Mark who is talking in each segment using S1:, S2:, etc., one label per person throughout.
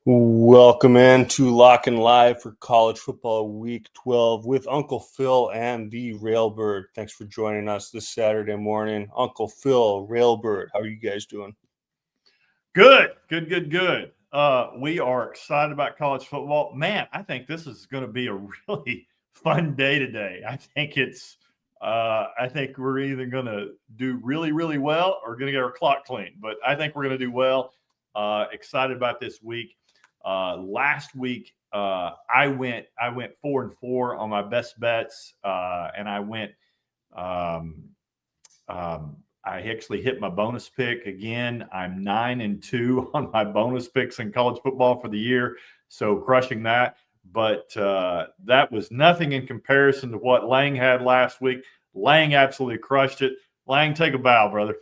S1: Welcome in to Lock and Live for College Football Week 12 with Uncle Phil and the Railbird. Thanks for joining us this Saturday morning. Uncle Phil, Railbird, how are you guys doing?
S2: Good. We are excited about college football. Man, I think this is going to be a really fun day today. I think we're either going to do really, really well or going to get our clock clean. But I think we're going to do well. Excited about this week. Last week, I went 4-4 on my best bets, and I went. I actually hit my bonus pick again. I'm 9-2 on my bonus picks in college football for the year, so crushing that. But that was nothing in comparison to what Lang had last week. Lang absolutely crushed it. Lang, take a bow, brother.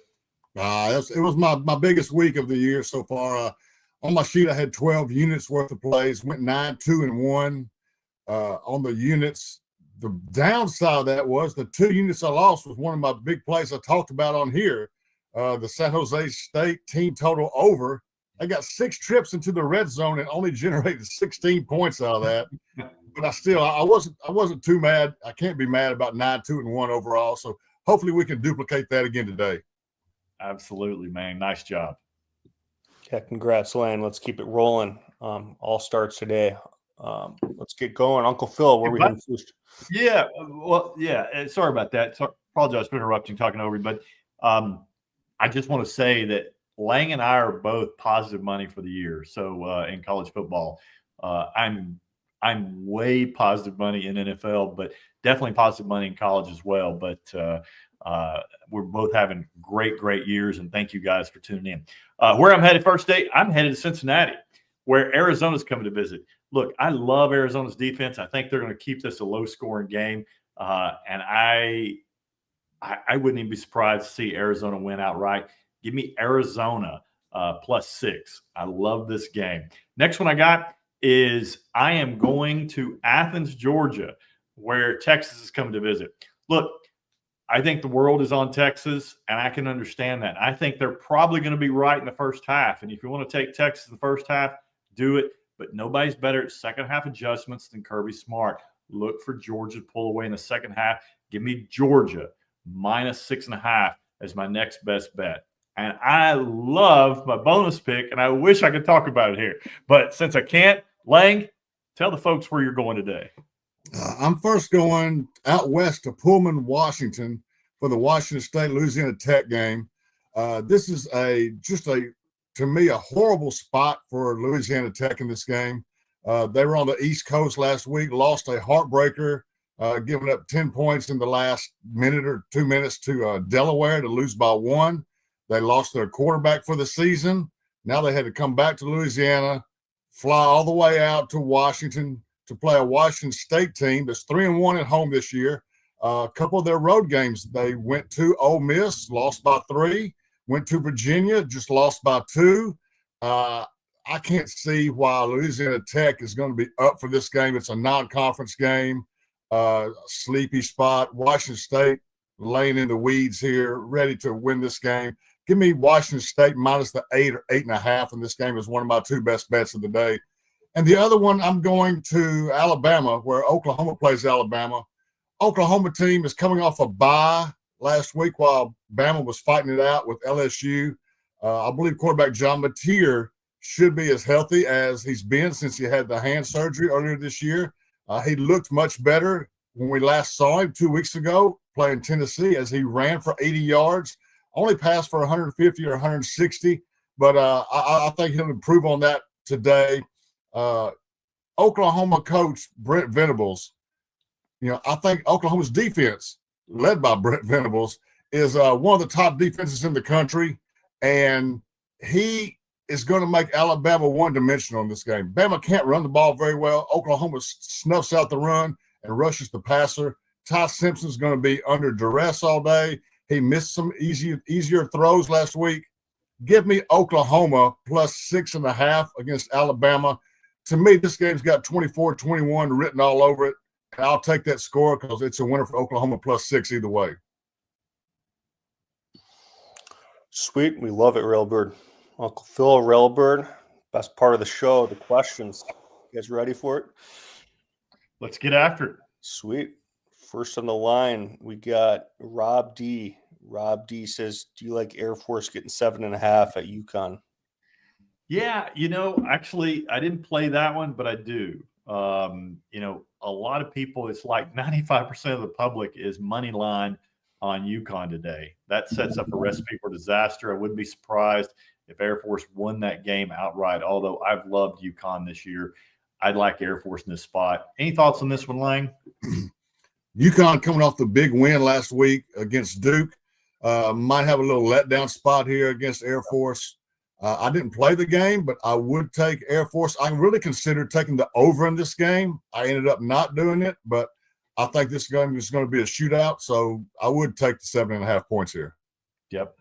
S3: It was my biggest week of the year so far. On my sheet, I had 12 units worth of plays, went 9-2-1 on the units. The downside of that was the 2 units I lost was one of my big plays I talked about on here. The San Jose State team total over. I got 6 trips into the red zone and only generated 16 points out of that. But I wasn't too mad. I can't be mad about 9-2-1 overall. So hopefully we can duplicate that again today.
S2: Absolutely, man. Nice job.
S1: Yeah, congrats, Lane. Let's keep it rolling. All starts today. Let's get going. Uncle Phil, where are we heading first?
S2: Yeah, sorry about that. Apologize for interrupting, talking over you. But I just want to say that Lang and I are both positive money for the year. So in college football, I'm way positive money in NFL, but definitely positive money in college as well. But we're both having great years, and thank you guys for tuning in. Where I'm headed first day, I'm headed to Cincinnati, where Arizona's coming to visit. Look, I love Arizona's defense. I think they're going to keep this a low-scoring game, and I wouldn't even be surprised to see Arizona win outright. Give me Arizona +6. I love this game. Next one I got is I am going to Athens, Georgia, where Texas is coming to visit. Look, I think the world is on Texas, and I can understand that. I think they're probably going to be right in the first half, and if you want to take Texas in the first half, do it. But nobody's better at second half adjustments than Kirby Smart. Look for Georgia to pull away in the second half. Give me Georgia -6.5 as my next best bet. And I love my bonus pick, and I wish I could talk about it here. But since I can't, Lang, tell the folks where you're going today.
S3: I'm first going out west to Pullman, Washington for the Washington State-Louisiana Tech game. This is to me, a horrible spot for Louisiana Tech in this game. They were on the East Coast last week, lost a heartbreaker, giving up 10 points in the last minute or 2 minutes to Delaware to lose by 1. They lost their quarterback for the season. Now they had to come back to Louisiana, fly all the way out to Washington to play a Washington State team that's 3-1 at home this year. A couple of their road games, they went to Ole Miss, lost by 3. Went to Virginia, just lost by 2. I can't see why Louisiana Tech is going to be up for this game. It's a non-conference game, sleepy spot. Washington State laying in the weeds here, ready to win this game. Give me Washington State minus the 8 or 8.5 in this game is one of my 2 best bets of the day. And the other one, I'm going to Alabama, where Oklahoma plays Alabama. Oklahoma team is coming off a bye last week while Bama was fighting it out with LSU. I believe quarterback John Mateer should be as healthy as he's been since he had the hand surgery earlier this year. He looked much better when we last saw him 2 weeks ago playing Tennessee as he ran for 80 yards, only passed for 150 or 160, but I think he'll improve on that today. Oklahoma coach Brent Venables, I think Oklahoma's defense, led by Brent Venables, is one of the top defenses in the country, and he is going to make Alabama one-dimensional in this game. Bama can't run the ball very well. Oklahoma snuffs out the run and rushes the passer. Ty Simpson's going to be under duress all day. He missed some easier throws last week. Give me Oklahoma +6.5 against Alabama. To me, this game's got 24-21 written all over it. And I'll take that score because it's a winner for Oklahoma +6 either way.
S1: Sweet. We love it, Railbird. Uncle Phil, Railbird, Best part of the show, the questions. You guys ready for it?
S2: Let's get after it.
S1: Sweet. First on the line, we got Rob D. Rob D says, do you like Air Force getting 7.5 at UConn?
S2: Yeah, actually, I didn't play that one, but I do. A lot of people, it's like 95% of the public is money line on UConn today. That sets up a recipe for disaster. I wouldn't be surprised if Air Force won that game outright, although I've loved UConn this year. I'd like Air Force in this spot. Any thoughts on this one, Lang?
S3: UConn coming off the big win last week against Duke. Might have a little letdown spot here against Air Force. I didn't play the game, but I would take Air Force. I really considered taking the over in this game. I ended up not doing it, but I think this game is going to be a shootout, so I would take the 7.5 points here.
S2: Yep.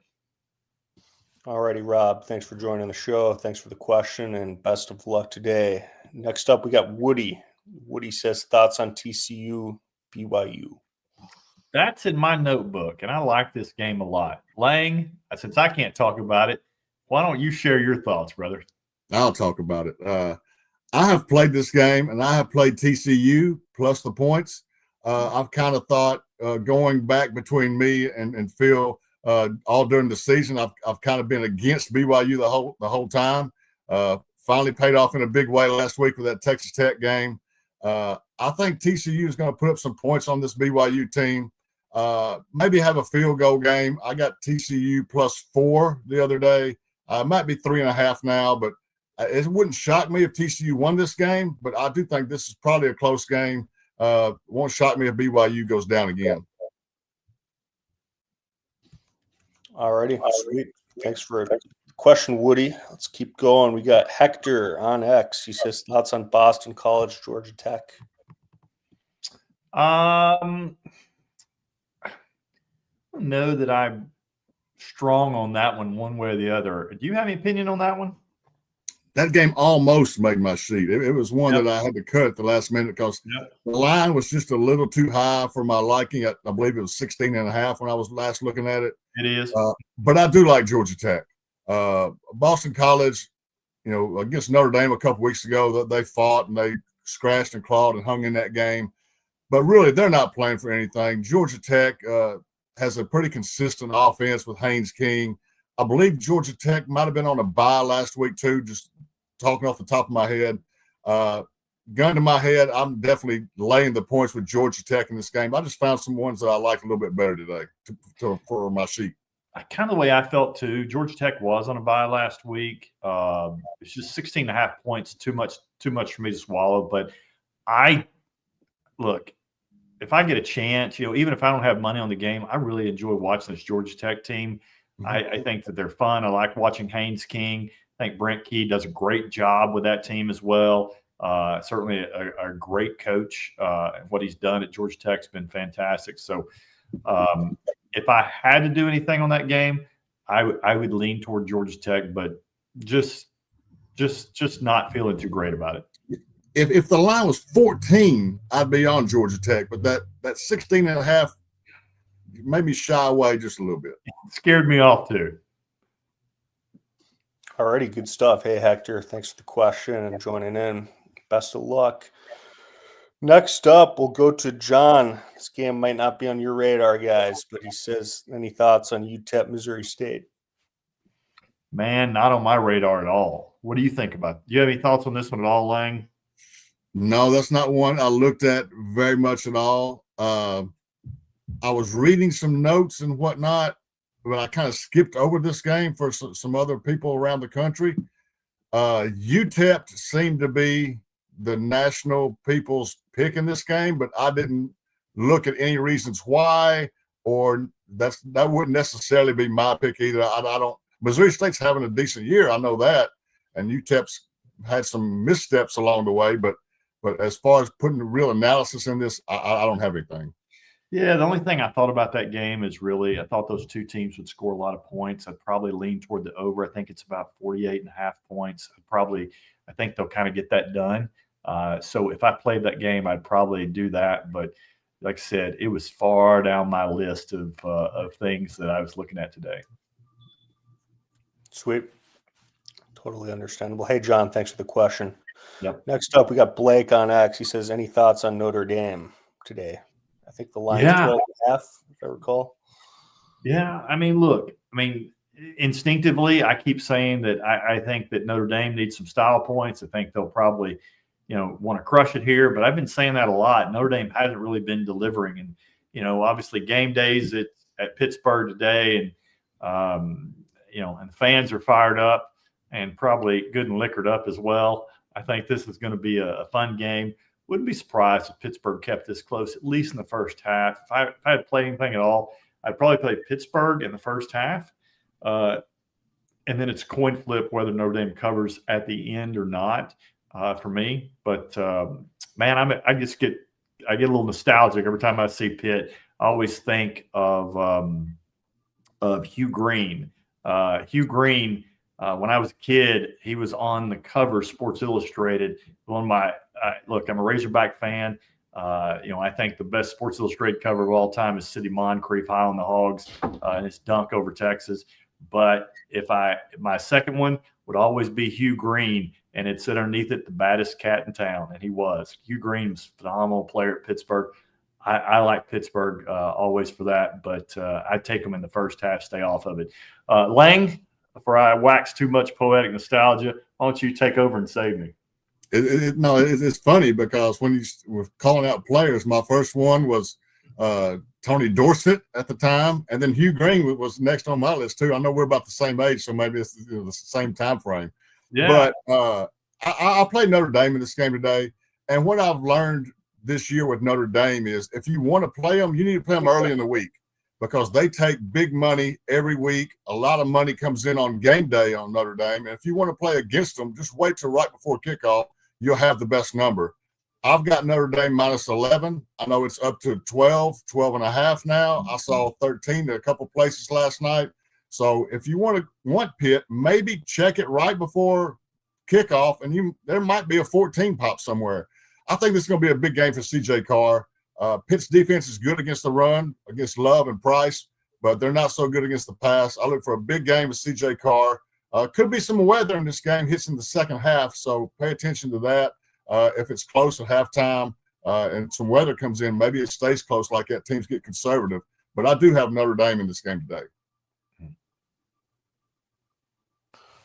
S1: All righty, Rob. Thanks for joining the show. Thanks for the question, and best of luck today. Next up, we got Woody. Woody says, thoughts on TCU, BYU?
S2: That's in my notebook, and I like this game a lot. Lang, since I can't talk about it, why don't you share your thoughts, brother?
S3: I'll talk about it. I have played this game, and I have played TCU plus the points. I've kind of thought going back between me and Phil all during the season, I've kind of been against BYU the whole time. Finally paid off in a big way last week with that Texas Tech game. I think TCU is going to put up some points on this BYU team. Maybe have a field goal game. I got TCU +4 the other day. It might be 3.5 now, but it wouldn't shock me if TCU won this game. But I do think this is probably a close game. Won't shock me if BYU goes down again.
S1: All righty. Sweet. Thanks for the question, Woody. Let's keep going. We got Hector on X. He says, thoughts on Boston College, Georgia Tech?
S2: I don't know that I'm strong on that one way or the other. Do you have any opinion on that one?
S3: That game almost made my sheet. It was one that I had to cut at the last minute because the line was just a little too high for my liking. I believe it was 16.5 when I was last looking at it.
S2: It is.
S3: But I do like Georgia Tech. Boston College, against Notre Dame a couple weeks ago, they fought and they scratched and clawed and hung in that game. But really, they're not playing for anything. Georgia Tech has a pretty consistent offense with Haynes King. I believe Georgia Tech might have been on a bye last week too, just talking off the top of my head. Gun to my head, I'm definitely laying the points with Georgia Tech in this game. I just found some ones that I like a little bit better today for my sheet.
S2: Kind of the way I felt too. Georgia Tech was on a bye last week. It's just 16.5 points, too much for me to swallow. But look, if I get a chance, even if I don't have money on the game, I really enjoy watching this Georgia Tech team. I think that they're fun. I like watching Haynes King. I think Brent Key does a great job with that team as well. Certainly a great coach. What he's done at Georgia Tech's been fantastic. So if I had to do anything on that game, I would lean toward Georgia Tech, but just not feeling too great about it.
S3: If the line was 14, I'd be on Georgia Tech, but that 16.5 made me shy away just a little bit.
S2: It scared me off too.
S1: Alrighty, good stuff. Hey, Hector, thanks for the question and joining in. Best of luck. Next up, we'll go to John. This game might not be on your radar, guys, but he says, any thoughts on UTEP, Missouri State?
S2: Man, not on my radar at all. What do you think about it? Do you have any thoughts on this one at all, Lang?
S3: No, that's not one I looked at very much at all. I was reading some notes and whatnot, but I kind of skipped over this game for some other people around the country. UTEP seemed to be the national people's pick in this game, but I didn't look at any reasons why, or that wouldn't necessarily be my pick either. I don't. Missouri State's having a decent year, I know that, and UTEP's had some missteps along the way, but as far as putting real analysis in this, I don't have anything.
S2: Yeah, the only thing I thought about that game is really I thought those two teams would score a lot of points. I'd probably lean toward the over. I think it's about 48.5 points. I think they'll kind of get that done. So if I played that game, I'd probably do that. But like I said, it was far down my list of things that I was looking at today.
S1: Sweet. Totally understandable. Hey, John, thanks for the question.
S2: Yep.
S1: Next up, we got Blake on X. He says, any thoughts on Notre Dame today? I think the line's
S2: Yeah.
S1: 12.5, if I recall.
S2: Yeah. I mean, look, instinctively, I keep saying that I think that Notre Dame needs some style points. I think they'll probably, want to crush it here. But I've been saying that a lot. Notre Dame hasn't really been delivering. And, obviously game days at Pittsburgh today. And, and fans are fired up and probably good and liquored up as well. I think this is going to be a fun game. Wouldn't be surprised if Pittsburgh kept this close, at least in the first half. If I had played anything at all, I'd probably play Pittsburgh in the first half. And then it's a coin flip whether Notre Dame covers at the end or not for me. But, man, I get a little nostalgic every time I see Pitt. I always think of Hugh Green. Hugh Green, when I was a kid, he was on the cover of Sports Illustrated. One of my look, I'm a Razorback fan. I think the best Sports Illustrated cover of all time is Sidney Moncrief, high on the Hogs, and his dunk over Texas. But my second one would always be Hugh Green, and it said underneath it, the baddest cat in town, and he was. Hugh Green was a phenomenal player at Pittsburgh. I like Pittsburgh always for that, but I take them in the first half, stay off of it. Lang, before I wax too much poetic nostalgia, why don't you take over and save me?
S3: It's funny because when you were calling out players, my first one was Tony Dorsett at the time, and then Hugh Green was next on my list too. I know we're about the same age, so maybe it's the same time frame.
S2: Yeah.
S3: But I played Notre Dame in this game today, and what I've learned this year with Notre Dame is if you want to play them, you need to play them early in the week because they take big money every week. A lot of money comes in on game day on Notre Dame, and if you want to play against them, just wait till right before kickoff. You'll have the best number. I've got Notre Dame minus 11. I know it's up to 12 and a half now. I saw 13 at a couple places last night. So if you want Pitt, maybe check it right before kickoff, and there might be a 14 pop somewhere. I think this is going to be a big game for C.J. Carr. Pitt's defense is good against the run, against Love and Price, but they're not so good against the pass. I look for a big game with C.J. Carr. Could be some weather in this game, hits in the second half, so pay attention to that. If it's close at halftime and some weather comes in, maybe it stays close like that. Teams get conservative. But I do have Notre Dame in this game today.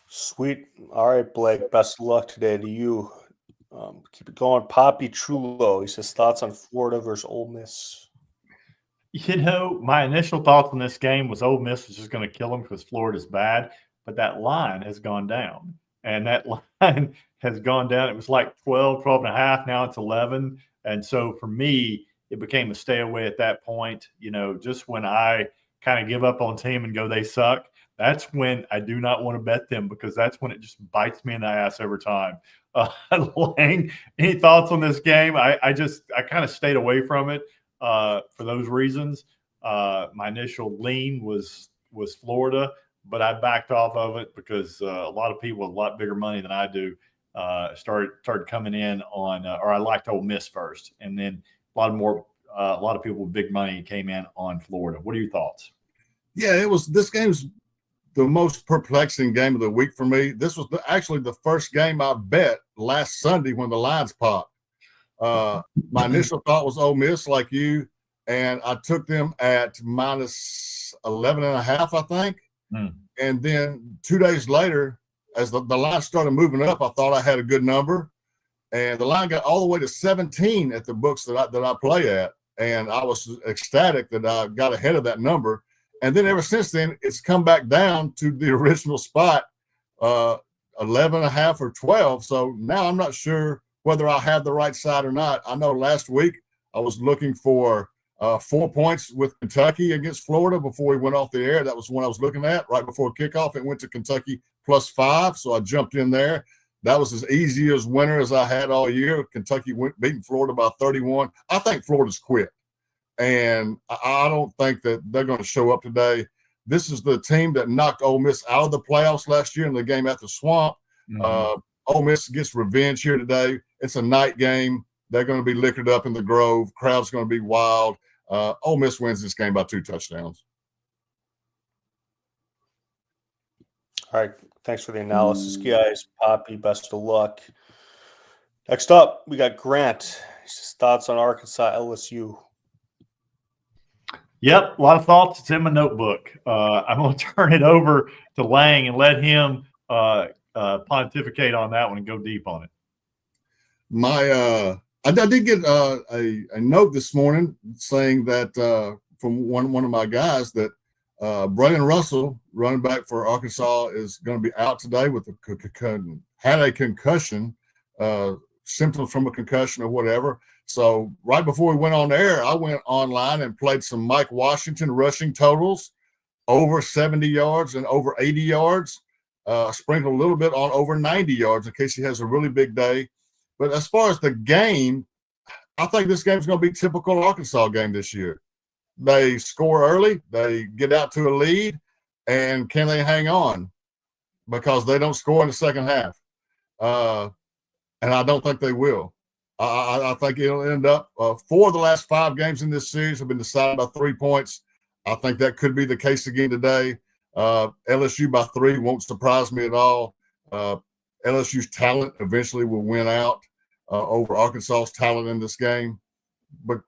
S1: Sweet. All right, Blake, best of luck today to you. Keep it going. Poppy Chulo, he says, thoughts on Florida versus Ole Miss?
S2: My initial thoughts on this game was Ole Miss was just going to kill them because Florida's bad. But that line has gone down, and that line has gone down. It was like 12 and a half. Now it's 11. And so for me, it became a stay away at that point. Just when I kind of give up on team and go, they suck. That's when I do not want to bet them because that's when it just bites me in the ass every time. Lang, any thoughts on this game? I kind of stayed away from it for those reasons. My initial lean was Florida, but I backed off of it because a lot of people with a lot bigger money than I do started coming in on, or I liked Ole Miss first, and then a lot of people with big money came in on Florida. What are your thoughts?
S3: Yeah, this game's the most perplexing game of the week for me. This was actually the first game I bet last Sunday when the lines popped. My initial thought was Ole Miss, like you, and I took them at minus 11 and a half, I think. And then 2 days later, as the line started moving up, I thought I had a good number. And the line got all the way to 17 at the books that I play at. And I was ecstatic that I got ahead of that number. And then ever since then, it's come back down to the original spot, 11 and a half or 12. So now I'm not sure whether I have the right side or not. I know last week I was looking for 4 points with Kentucky against Florida before we went off the air. That was one I was looking at right before kickoff. It went to Kentucky +5, so I jumped in there. That was as easy as winner as I had all year. Kentucky beating Florida by 31. I think Florida's quit, and I don't think that they're going to show up today. This is the team that knocked Ole Miss out of the playoffs last year in the game at the Swamp. Ole Miss gets revenge here today. It's a night game. They're going to be liquored up in the Grove. Crowd's going to be wild. Ole Miss wins this game by 2 touchdowns.
S1: All right. Thanks for the analysis, guys. Poppy, best of luck. Next up, we got Grant. His thoughts on Arkansas LSU.
S2: Yep, a lot of thoughts. It's in my notebook. I'm going to turn it over to Lang and let him pontificate on that one and go deep on it.
S3: I did get a note this morning saying that from one of my guys that Braylon Russell, running back for Arkansas, is going to be out today with had a concussion, symptoms from a concussion or whatever. So right before we went on the air, I went online and played some Mike Washington rushing totals, over 70 yards and over 80 yards, sprinkled a little bit on over 90 yards in case he has a really big day. But as far as the game, I think this game's going to be a typical Arkansas game this year. They score early, they get out to a lead, and can they hang on? Because they don't score in the second half. And I don't think they will. I think it'll end up 4 of the last 5 games in this series have been decided by 3 points. I think that could be the case again today. LSU by 3 won't surprise me at all. LSU's talent eventually will win out over Arkansas's talent in this game. But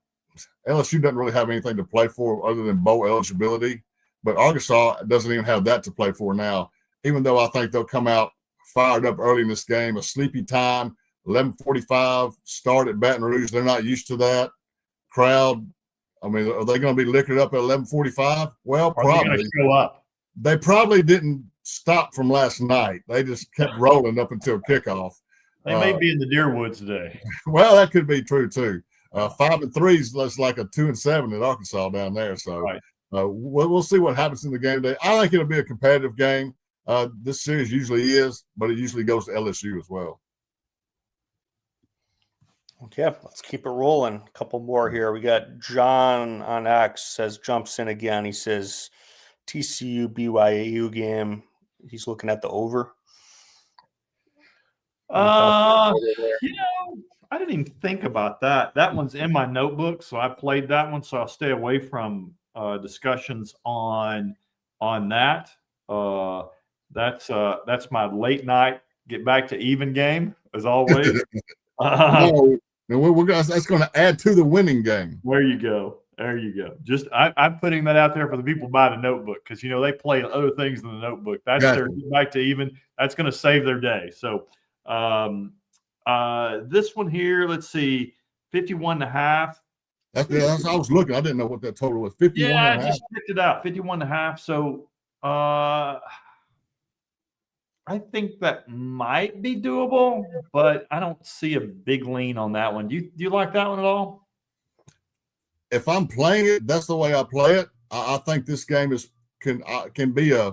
S3: LSU doesn't really have anything to play for other than bowl eligibility. But Arkansas doesn't even have that to play for now, even though I think they'll come out fired up early in this game. A sleepy time, 11:45 start at Baton Rouge. They're not used to that. Crowd, I mean, are they going to be liquored up at 11:45? Well, probably.
S2: Show up.
S3: They probably didn't stop from last night. They just kept rolling up until kickoff.
S2: They may be in the Deerwoods today.
S3: Well, that could be true too. 5-3 is less like a 2-7 at Arkansas down there. So
S2: right.
S3: We'll see what happens in the game today. I think it'll be a competitive game. This series usually is, but it usually goes to LSU as well.
S1: Okay, let's keep it rolling. A couple more here. We got John on X jumps in again. He says TCU BYU game. He's looking at the over.
S2: I didn't even think about that. That one's in my notebook, so I played that one. So I'll stay away from discussions on that. That's my late night get back to even game as always.
S3: That's going to add to the winning game.
S2: There you go. Just I'm putting that out there for the people by the notebook because they play other things in the notebook. That's their get back to even. That's going to save their day. So this one here, let's see, 51.5.
S3: That's I was looking. I didn't know what that total was. 51.
S2: Yeah, I just picked it out. 51.5. So I think that might be doable, but I don't see a big lean on that one. Do you like that one at all?
S3: If I'm playing it, that's the way I play it. I think this game can be I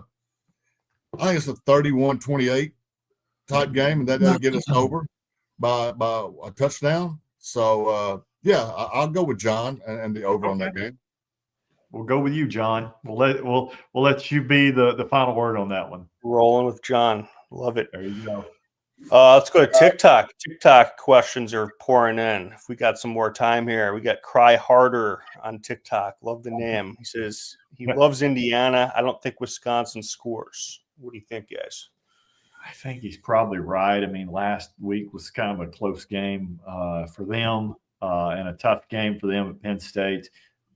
S3: think it's a 31-28 type game, and that'll get us over by a touchdown. So I'll go with John and the over on that game.
S2: We'll go with you, John. We'll let you be the final word on that one.
S1: Rolling with John. Love it.
S2: There you go.
S1: Let's go to TikTok. TikTok questions are pouring in. If we got some more time here, we got Cry Harder on TikTok. Love the name. He says he loves Indiana. I don't think Wisconsin scores. What do you think, guys?
S2: I think he's probably right. I mean, last week was kind of a close game for them and a tough game for them at Penn State.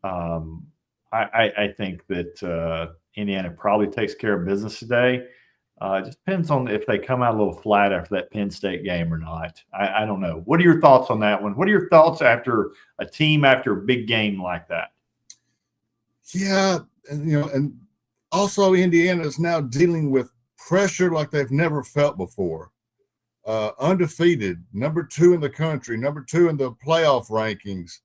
S2: I think that Indiana probably takes care of business today. It just depends on if they come out a little flat after that Penn State game or not. I don't know. What are your thoughts on that one? What are your thoughts after a big game like that?
S3: Yeah, and also Indiana is now dealing with pressure like they've never felt before. Undefeated, number 2 in the country, number 2 in the playoff rankings.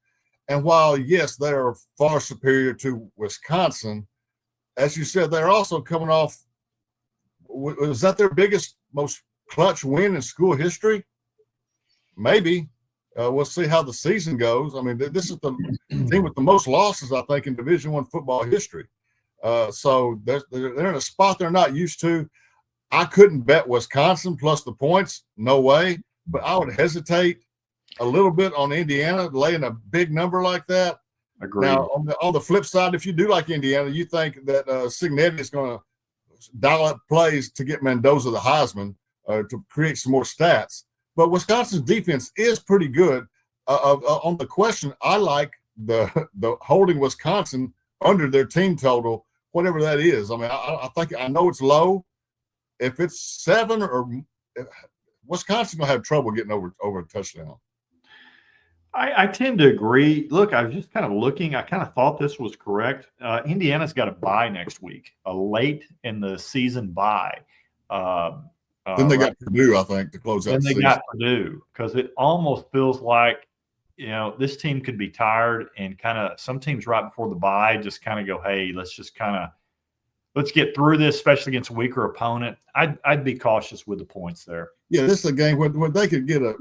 S3: And while, yes, they are far superior to Wisconsin, as you said, they're also coming off – was that their biggest, most clutch win in school history? Maybe. We'll see how the season goes. I mean, this is the team with the most losses, I think, in Division I football history. So they're in a spot they're not used to. I couldn't bet Wisconsin plus the points. No way. But I would hesitate a little bit on Indiana, laying a big number like that.
S2: Agreed.
S3: Now, on the flip side, if you do like Indiana, you think that Cignetti is going to dial up plays to get Mendoza the Heisman to create some more stats. But Wisconsin's defense is pretty good. On the question, I like the holding Wisconsin under their team total, whatever that is. I mean, I think I know it's low. If it's 7 or Wisconsin will have trouble getting over a touchdown.
S2: I tend to agree. Look, I was just kind of looking. I kind of thought this was correct. Indiana's got a bye next week, a late in the season bye.
S3: Then they got Purdue, I think, to close out the season.
S2: Then they got Purdue, because it almost feels like, this team could be tired, and kind of some teams right before the bye just kind of go, hey, let's get through this, especially against a weaker opponent. I'd be cautious with the points there.
S3: Yeah, this is a game where they could get a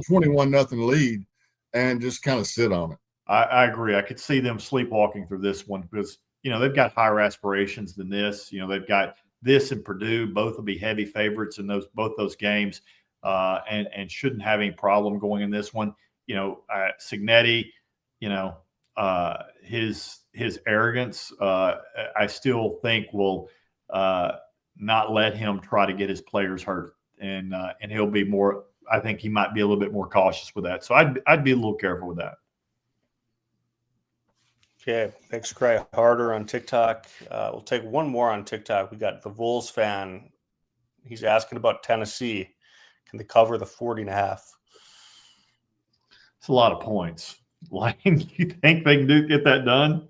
S3: 21-0 lead and just kind of sit on it.
S2: I agree. I could see them sleepwalking through this one because, they've got higher aspirations than this. They've got this and Purdue. Both will be heavy favorites in both those games, and shouldn't have any problem going in this one. Cignetti, his arrogance, I still think will not let him try to get his players hurt, and he'll be more. I think he might be a little bit more cautious with that. So I'd be a little careful with that.
S1: Okay, thanks, Cry Harder on TikTok. We'll take one more on TikTok. We got the Vols fan. He's asking about Tennessee. Can they cover the 40.5?
S2: It's a lot of points. Lane, you think they can get that done?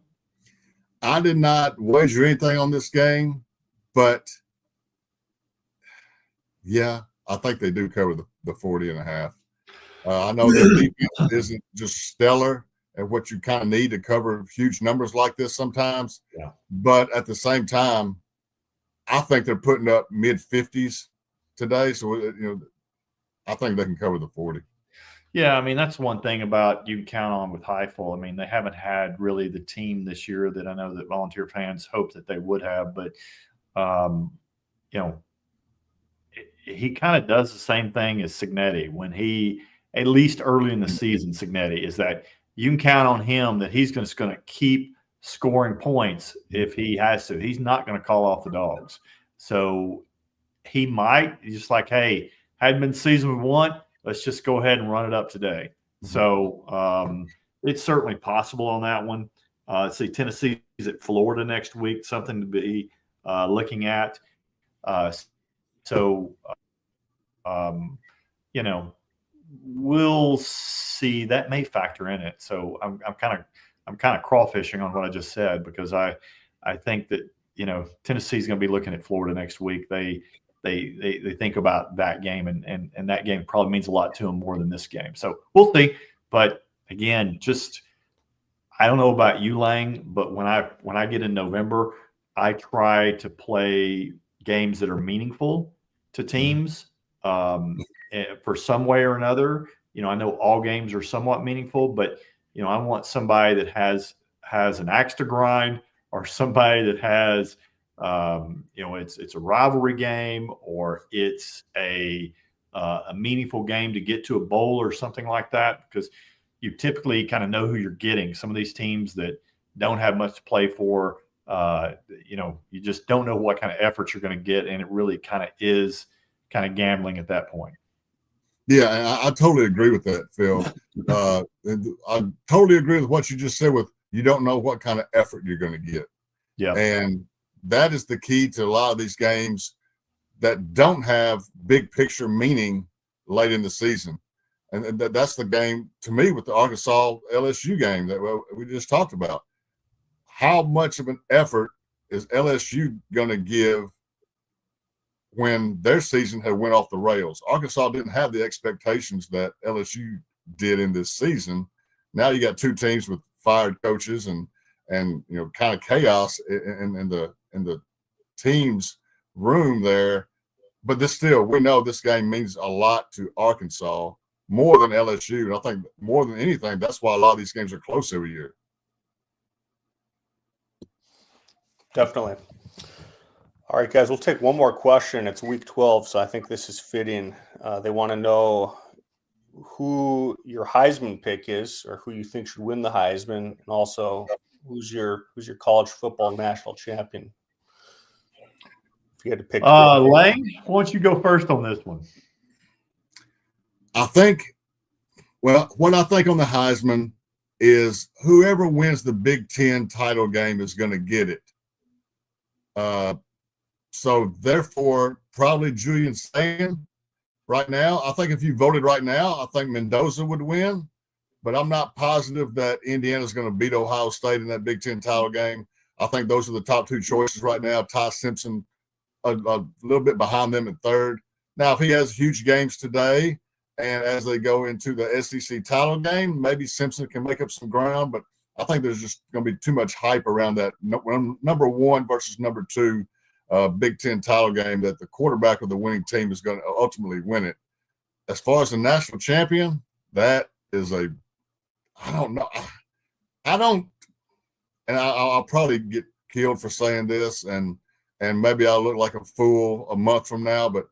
S3: I did not wager anything on this game, but yeah, I think they do cover the 40.5. I know their defense isn't just stellar at what you kind of need to cover huge numbers like this sometimes.
S2: Yeah.
S3: But at the same time, I think they're putting up mid-50s today. So, I think they can cover the 40.
S2: Yeah, I mean, that's one thing about you can count on with Heifel. I mean, they haven't had really the team this year that I know that Volunteer fans hope that they would have. But, he kind of does the same thing as Cignetti when he, at least early in the season, Cignetti, is that you can count on him that he's just going to keep scoring points if he has to. He's not going to call off the dogs. So he might, just like, hey, hadn't been the season we want, let's just go ahead and run it up today. So it's certainly possible on that one. Let's see, Tennessee is at Florida next week, something to be looking at. We'll see. That may factor in it. So I'm kind of crawfishing on what I just said, because I think that Tennessee's going to be looking at Florida next week. They think about that game, and that game probably means a lot to them more than this game. So we'll see. But again, I don't know about you, Lang, but when I get in November, I try to play games that are meaningful to teams for some way or another. I know all games are somewhat meaningful, but I want somebody that has an axe to grind, or somebody that has it's a rivalry game, or it's a meaningful game to get to a bowl or something like that, because you typically kind of know who you're getting. Some of these teams that don't have much to play for, you just don't know what kind of effort you're going to get, and it really kind of is kind of gambling at that point.
S3: Yeah, I totally agree with that, Phil. I totally agree with what you just said with you don't know what kind of effort you're going to get.
S2: Yeah.
S3: And that is the key to a lot of these games that don't have big picture meaning late in the season. And that's the game, to me, with the Arkansas LSU game that we just talked about. How much of an effort is LSU going to give when their season had went off the rails? Arkansas didn't have the expectations that LSU did in this season. Now you got two teams with fired coaches and kind of chaos in the team's room there. But we know this game means a lot to Arkansas, more than LSU. And I think more than anything, that's why a lot of these games are close every year.
S1: Definitely. All right, guys, we'll take one more question. It's week 12, so I think this is fitting. They want to know who your Heisman pick is, or who you think should win the Heisman, and also who's your college football national champion. If you had to pick,
S2: Lang, why don't you go first on this one?
S3: I think, well, what I think on the Heisman is whoever wins the Big Ten title game is going to get it. So therefore, probably Julian Sagan right now. I think if you voted right now, I think Mendoza would win, but I'm not positive that Indiana's going to beat Ohio State in that Big Ten title game. I think those are the top two choices right now. Ty Simpson a little bit behind them in third. Now, if he has huge games today and as they go into the SEC title game, maybe Simpson can make up some ground, but I think there's just going to be too much hype around that number one versus number two Big Ten title game that the quarterback of the winning team is going to ultimately win it. As far as the national champion, that is I don't know. And I'll probably get killed for saying this, and maybe I'll look like a fool a month from now, but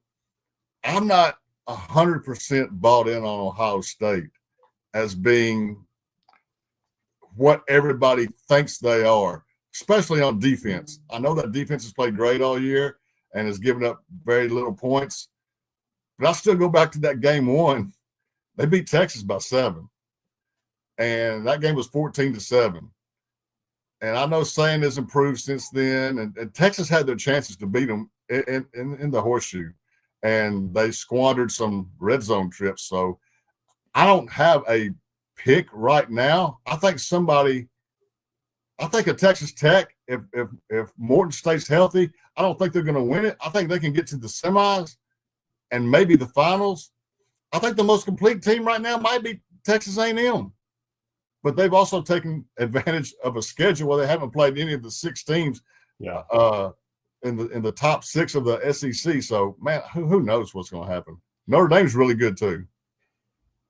S3: I'm not 100% bought in on Ohio State as being what everybody thinks they are, especially on defense. I know that defense has played great all year and has given up very little points, but I still go back to that game one. They beat Texas by 7, and that game was 14-7. And I know Sain has improved since then, and Texas had their chances to beat them in the horseshoe, and they squandered some red zone trips. So I don't have a pick right now. I think a Texas Tech, if Morton stays healthy, I don't think they're going to win it. I think they can get to the semis and maybe the finals. I think the most complete team right now might be Texas A&M. But they've also taken advantage of a schedule where they haven't played any of the 6 teams in the top 6 of the SEC. So, man, who knows what's going to happen? Notre Dame's really good too.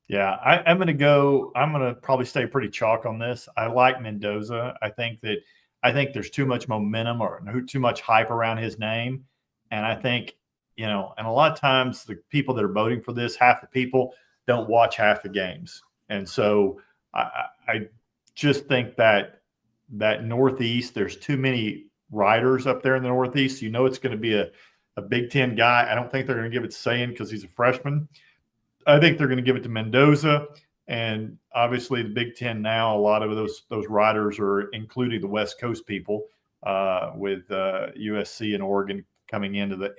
S2: Yeah, I'm going to probably stay pretty chalk on this. I like Mendoza. I think there's too much momentum or too much hype around his name. And I think, and a lot of times the people that are voting for this, half the people don't watch half the games. And so I just think that Northeast, there's too many riders up there in the Northeast. It's going to be a Big Ten guy. I don't think they're going to give it to Sayin because he's a freshman. I think they're going to give it to Mendoza. And obviously the Big Ten now, a lot of those riders are including the West Coast people with USC and Oregon coming into the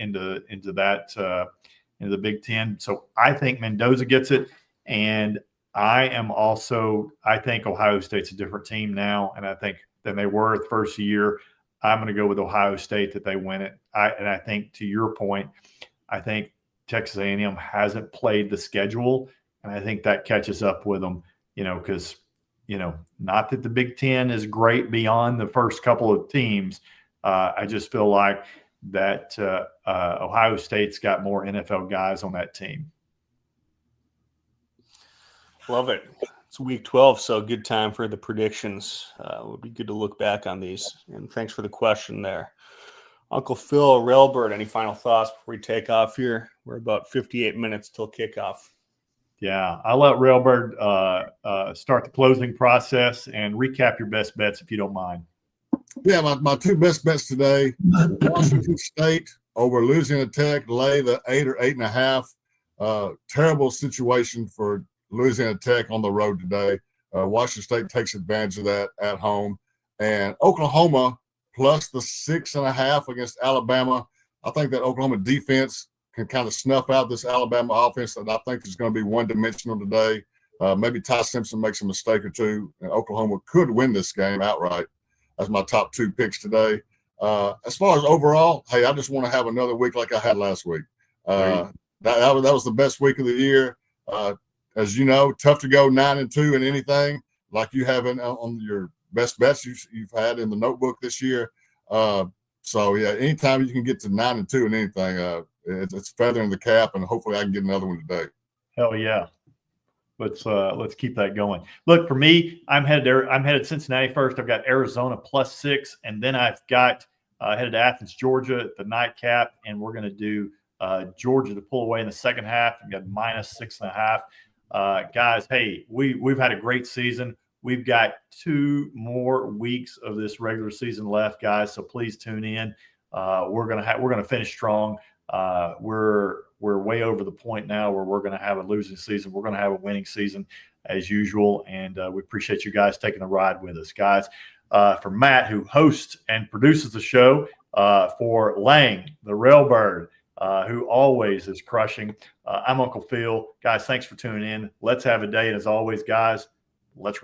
S2: Big Ten. So I think Mendoza gets it. And I think Ohio State's a different team now, and I think than they were the first year. I'm going to go with Ohio State that they win it. I think to your point, I think Texas A&M hasn't played the schedule, and I think that catches up with them. Because not that the Big Ten is great beyond the first couple of teams. I just feel like that Ohio State's got more NFL guys on that team.
S1: Love it. It's week 12, so good time for the predictions. It would be good to look back on these. And thanks for the question there. Uncle Phil, Railbird, any final thoughts before we take off here? We're about 58 minutes till kickoff.
S2: Yeah, I'll let Railbird start the closing process and recap your best bets if you don't mind.
S3: Yeah, my 2 best bets today, Washington State over Louisiana Tech, lay the 8 or 8.5. Terrible situation for Louisiana Tech on the road today. Washington State takes advantage of that at home. And Oklahoma plus the 6.5 against Alabama. I think that Oklahoma defense can kind of snuff out this Alabama offense that I think is going to be one-dimensional today. Maybe Ty Simpson makes a mistake or two, and Oklahoma could win this game outright. That's my top 2 picks today. As far as overall, hey, I just want to have another week like I had last week. That was the best week of the year. As you know, tough to go 9-2 in anything like you have on your best bets you've had in the notebook this year. So yeah, anytime you can get to 9-2 in anything, it's feathering the cap, and hopefully I can get another one today.
S2: Hell yeah. Let's keep that going. Look, for me, I'm headed Cincinnati first. I've got Arizona plus 6, and then I've got headed to Athens, Georgia at the nightcap, and we're going to do Georgia to pull away in the second half. I've got minus 6.5. Guys, hey, we've had a great season. We've got 2 more weeks of this regular season left, guys, so please tune in. we're gonna finish strong. We're way over the point now where we're going to have a losing season. We're going to have a winning season as usual, and we appreciate you guys taking the ride with us, guys. For Matt, who hosts and produces the show, for Lang, the Railbird, who always is crushing. I'm Uncle Phil. Guys, thanks for tuning in. Let's have a day. And as always, guys, let's